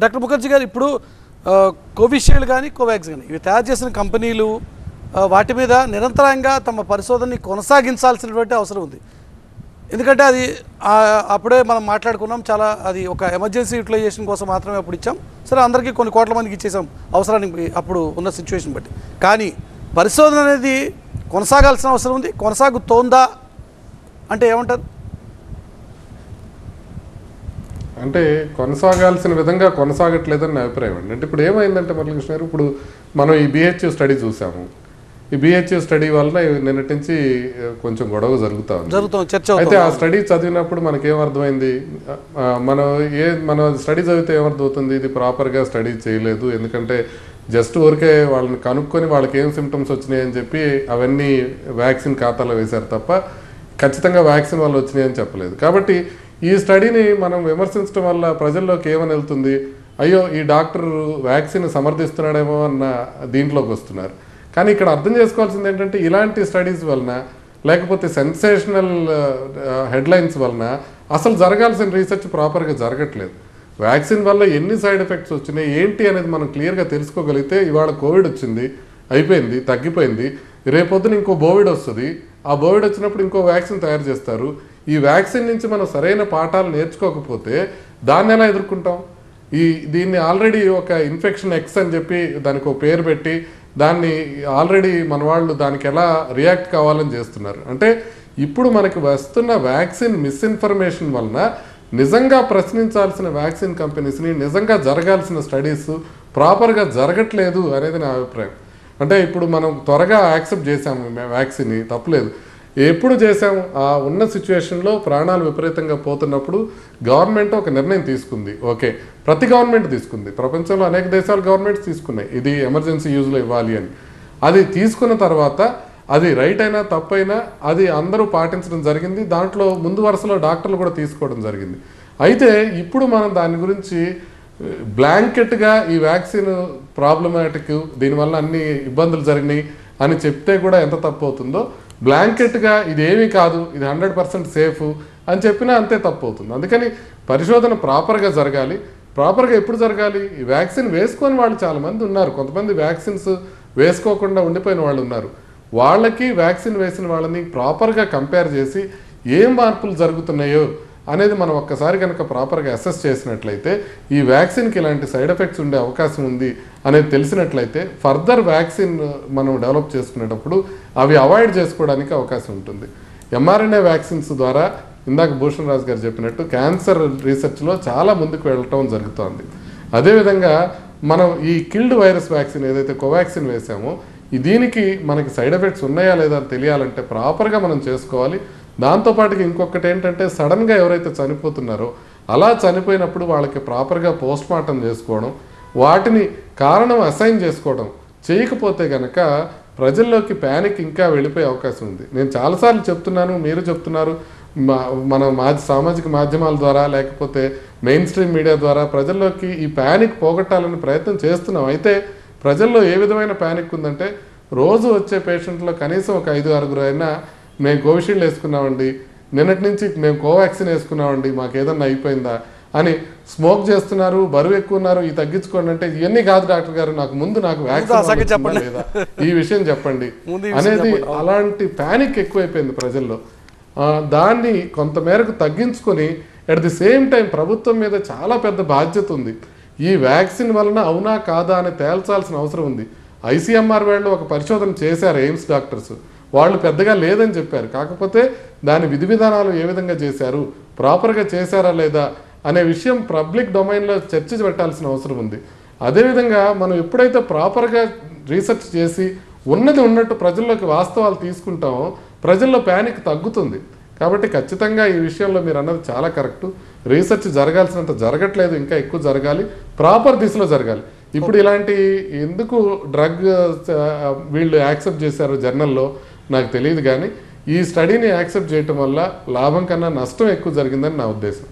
Doctor Mukherjee గారు ఇప్పుడు Covishield కానీ కోవాక్స్ కానీ ఇవి తయారు చేసిన కంపెనీలు వాటి మీద నిరంతరంగా తమ పరిశోధనని కొనసాగించాల్సినటువంటి అవసరం ఉంది. ఎందుకంటే అది అప్పుడే మనం మాట్లాడుకున్నాం, చాలా అది ఒక ఎమర్జెన్సీ యూటిలైజేషన్ కోసం మాత్రమే అప్పుడు ఇచ్చాం. సరే, అందరికీ కొన్ని కోట్ల మందికి ఇచ్చేసాం అవసరానికి అప్పుడు ఉన్న సిచ్యువేషన్ బట్టి. కానీ పరిశోధన అనేది కొనసాగాల్సిన అవసరం ఉంది. కొనసాగుతోందా అంటే ఏమంటారు? అంటే కొనసాగాల్సిన విధంగా కొనసాగట్లేదని నా అభిప్రాయం అండి. అంటే ఇప్పుడు ఏమైందంటే మురళీకృష్ణ గారు, ఇప్పుడు మనం ఈ BHU స్టడీ చూసాము. ఈ BHU స్టడీ వలన నిన్నటి నుంచి కొంచెం గొడవ జరుగుతుంది. అయితే ఆ స్టడీ చదివినప్పుడు మనకేం అర్థమైంది, మన స్టడీ చదివితే ఏమర్థమవుతుంది, ఇది ప్రాపర్గా స్టడీ చేయలేదు. ఎందుకంటే జస్ట్ ఊరికే వాళ్ళని కనుక్కొని వాళ్ళకి ఏం సిమ్టమ్స్ వచ్చినాయి అని చెప్పి అవన్నీ వ్యాక్సిన్ ఖాతాలో వేశారు తప్ప ఖచ్చితంగా వ్యాక్సిన్ వల్ల వచ్చినాయి అని చెప్పలేదు. కాబట్టి ఈ స్టడీని మనం విమర్శించడం వల్ల ప్రజల్లోకి ఏమని వెళ్తుంది, అయ్యో ఈ డాక్టర్ వ్యాక్సిన్ సమర్థిస్తున్నాడేమో అన్న దీంట్లోకి వస్తున్నారు. కానీ ఇక్కడ అర్థం చేసుకోవాల్సింది ఏంటంటే, ఇలాంటి స్టడీస్ వలన లేకపోతే సెన్సేషనల్ హెడ్లైన్స్ వలన అసలు జరగాల్సిన రీసెర్చ్ ప్రాపర్గా జరగట్లేదు. వ్యాక్సిన్ వల్ల ఎన్ని సైడ్ ఎఫెక్ట్స్ వచ్చినాయి ఏంటి అనేది మనం క్లియర్గా తెలుసుకోగలిగితే, ఇవాళ కోవిడ్ వచ్చింది, అయిపోయింది, తగ్గిపోయింది, రేపొద్దున ఇంకో కోవిడ్ వస్తుంది, ఆ కోవిడ్ వచ్చినప్పుడు ఇంకో వ్యాక్సిన్ తయారు చేస్తారు. ఈ వ్యాక్సిన్ నుంచి మనం సరైన పాఠాలు నేర్చుకోకపోతే దాన్ని ఎలా ఎదుర్కొంటాం? దీన్ని ఆల్రెడీ ఒక ఇన్ఫెక్షన్ ఎక్స్ అని చెప్పి దానికి ఒక పేరు పెట్టి దాన్ని ఆల్రెడీ మన వాళ్ళు దానికి ఎలా రియాక్ట్ కావాలని చేస్తున్నారు. అంటే ఇప్పుడు మనకి వస్తున్న వ్యాక్సిన్ మిస్ఇన్ఫర్మేషన్ వలన నిజంగా ప్రశ్నించాల్సిన వ్యాక్సిన్ కంపెనీస్ని, నిజంగా జరగాల్సిన స్టడీస్ ప్రాపర్గా జరగట్లేదు అనేది నా అభిప్రాయం. అంటే ఇప్పుడు మనం త్వరగా యాక్సెప్ట్ చేసాము వ్యాక్సిన్ని, తప్పలేదు. ఎప్పుడు చేసాము, ఆ ఉన్న సిచ్యువేషన్లో ప్రాణాలు విపరీతంగా పోతున్నప్పుడు గవర్నమెంట్ ఒక నిర్ణయం తీసుకుంది. ఓకే, ప్రతి గవర్నమెంట్ తీసుకుంది, ప్రపంచంలో అనేక దేశాల గవర్నమెంట్స్ తీసుకున్నాయి ఇది ఎమర్జెన్సీ యూజ్లో ఇవ్వాలి అని. అది తీసుకున్న తర్వాత అది రైట్ అయినా తప్పైనా అది అందరూ పాటించడం జరిగింది. దాంట్లో ముందు వరుసలో డాక్టర్లు కూడా తీసుకోవడం జరిగింది. అయితే ఇప్పుడు మనం దాని గురించి బ్లాంకెట్గా ఈ వ్యాక్సిన్ ప్రాబ్లమాటిక్, దీనివల్ల అన్ని ఇబ్బందులు జరిగినాయి అని చెప్తే కూడా ఎంత తప్పు అవుతుందో, బ్లాంకెట్గా ఇది ఏమీ కాదు, ఇది 100% సేఫ్ అని చెప్పినా అంతే తప్పు అవుతుంది. అందుకని పరిశోధన ప్రాపర్గా జరగాలి. ప్రాపర్గా ఎప్పుడు జరగాలి? ఈ వ్యాక్సిన్ వేసుకొని వాళ్ళు చాలామంది ఉన్నారు, కొంతమంది వ్యాక్సిన్స్ వేసుకోకుండా ఉండిపోయిన వాళ్ళు ఉన్నారు. వాళ్ళకి వ్యాక్సిన్ వేసిన వాళ్ళని ప్రాపర్గా కంపేర్ చేసి ఏం మార్పులు జరుగుతున్నాయో అనేది మనం ఒక్కసారి కనుక ప్రాపర్గా అసెస్ చేసినట్లయితే, ఈ వ్యాక్సిన్కి ఇలాంటి సైడ్ ఎఫెక్ట్స్ ఉండే అవకాశం ఉంది అనేది తెలిసినట్లయితే ఫర్దర్ వ్యాక్సిన్ మనం డెవలప్ చేసుకునేటప్పుడు అవి అవాయిడ్ చేసుకోవడానికి అవకాశం ఉంటుంది. mRNA వ్యాక్సిన్స్ ద్వారా ఇందాక భూషణ్ రాజు గారు చెప్పినట్టు క్యాన్సర్ రీసెర్చ్లో చాలా ముందుకు వెళ్ళటం జరుగుతోంది. అదేవిధంగా మనం ఈ కిల్డ్ వైరస్ వ్యాక్సిన్ ఏదైతే కోవాక్సిన్ వేసామో, దీనికి మనకి సైడ్ ఎఫెక్ట్స్ ఉన్నాయా లేదా తెలియాలంటే ప్రాపర్గా మనం చేసుకోవాలి. దాంతోపాటుగా ఇంకొకటి ఏంటంటే, సడన్గా ఎవరైతే చనిపోతున్నారో అలా చనిపోయినప్పుడు వాళ్ళకి ప్రాపర్గా పోస్ట్ మార్టం చేసుకోవడం, వాటిని కారణం అసైన్ చేసుకోవడం చేయకపోతే కనుక ప్రజల్లోకి ప్యానిక్ ఇంకా వెళ్ళిపోయే అవకాశం ఉంది. నేను చాలాసార్లు చెప్తున్నాను, మీరు చెప్తున్నారు, మన సామాజిక మాధ్యమాల ద్వారా లేకపోతే మెయిన్ స్ట్రీమ్ మీడియా ద్వారా ప్రజల్లోకి ఈ ప్యానిక్ పోగొట్టాలని ప్రయత్నం చేస్తున్నాం. అయితే ప్రజల్లో ఏ విధమైన ప్యానిక్ ఉందంటే, రోజు వచ్చే పేషెంట్లో కనీసం ఒక 5-6 అయినా మేము కోవిషీల్డ్ వేసుకున్నామండి, నిన్నటి నుంచి మేము కోవాక్సిన్ వేసుకున్నామండి, మాకు ఏదన్నా అయిపోయిందా అని స్మోక్ చేస్తున్నారు, బరువు ఎక్కువ ఉన్నారు, ఈ తగ్గించుకోండి అంటే, ఇవన్నీ కాదు డాక్టర్ గారు, నాకు వ్యాక్సిన్ లేదా ఈ విషయం చెప్పండి అనేది, అలాంటి ప్యానిక్ ఎక్కువైపోయింది ప్రజల్లో. దాన్ని కొంతమేరకు తగ్గించుకొని అట్ ది సేమ్ టైం ప్రభుత్వం మీద చాలా పెద్ద బాధ్యత ఉంది. ఈ వ్యాక్సిన్ వలన అవునా కాదా అని తేల్చాల్సిన అవసరం ఉంది. ICMR వాళ్ళు ఒక పరిశోధన చేశారు, ఎయిమ్స్ డాక్టర్స్, వాళ్ళు పెద్దగా లేదని చెప్పారు. కాకపోతే దాని విధి విధానాలు ఏ విధంగా చేశారు, ప్రాపర్గా చేశారా లేదా అనే విషయం పబ్లిక్ డొమైన్లో చర్చ పెట్టాల్సిన అవసరం ఉంది. అదేవిధంగా మనం ఎప్పుడైతే ప్రాపర్గా రీసెర్చ్ చేసి ఉన్నది ఉన్నట్టు ప్రజల్లోకి వాస్తవాలు తీసుకుంటామో ప్రజల్లో ప్యానిక్ తగ్గుతుంది. కాబట్టి ఖచ్చితంగా ఈ విషయంలో మీరు అన్నది చాలా కరెక్టు. రీసెర్చ్ జరగాల్సినంత జరగట్లేదు, ఇంకా ఎక్కువ జరగాలి, ప్రాపర్ దిశలో జరగాలి. ఇప్పుడు ఇలాంటి ఎందుకు డ్రగ్ వీళ్ళు యాక్సెప్ట్ చేశారు జర్నల్లో నాకు తెలియదు, కానీ ఈ స్టడీని యాక్సెప్ట్ చేయటం వల్ల లాభం కన్నా నష్టం ఎక్కువ జరిగిందని నా ఉద్దేశం.